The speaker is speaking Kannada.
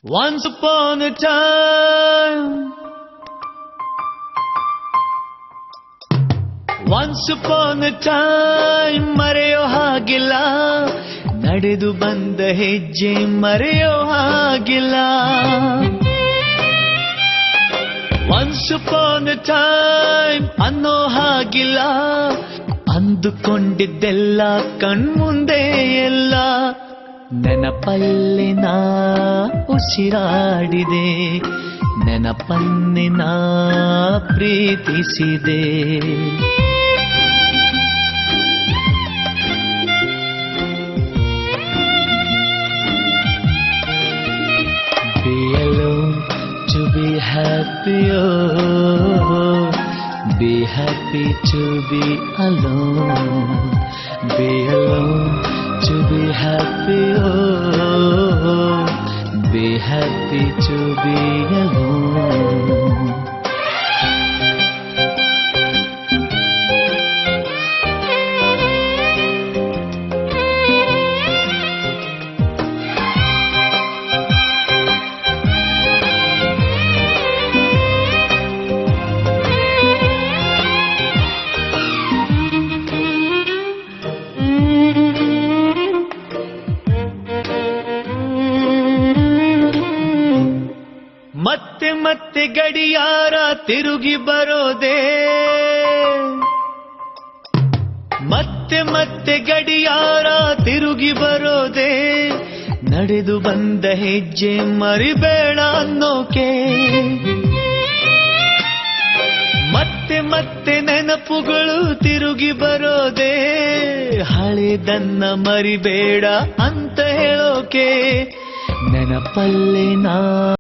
Once upon a time, once upon a time ಮರೆಯೋ ಹಾಗಿಲ್ಲ, ನಡೆದು ಬಂದ ಹೆಜ್ಜೆ ಮರೆಯೋ ಹಾಗಿಲ್ಲ. Once upon a time ಅನ್ನೋ ಹಾಗಿಲ್ಲ, ಅಂದುಕೊಂಡಿದ್ದೆಲ್ಲ ಕಣ್ಮುಂದೆ ಎಲ್ಲ ನೆನಪಲ್ಲಿ ನಾ ಉಸಿರಾಡಿದೆ, ನೆನಪನ್ನೇ ನಾ ಪ್ರೀತಿಸಿದೆ. Be alone to be happy, oh, be happy to be alone. Be alone to be happy, oh, be happy to be alone. ಮತ್ತೆ ಮತ್ತೆ ಗಡಿಯಾರ ತಿರುಗಿ ಬರೋದೇ, ಮತ್ತೆ ಮತ್ತೆ ಗಡಿಯಾರ ತಿರುಗಿ ಬರೋದೇ, ನಡೆದು ಬಂದ ಹೆಜ್ಜೆ ಮರಿಬೇಡ ಅನ್ನೋಕೆ. ಮತ್ತೆ ಮತ್ತೆ ನೆನಪುಗಳು ತಿರುಗಿ ಬರೋದೇ, ಹಳೆದನ್ನ ಮರಿಬೇಡ ಅಂತ ಹೇಳೋಕೆ. ನೆನಪಲ್ಲೇ ನಾ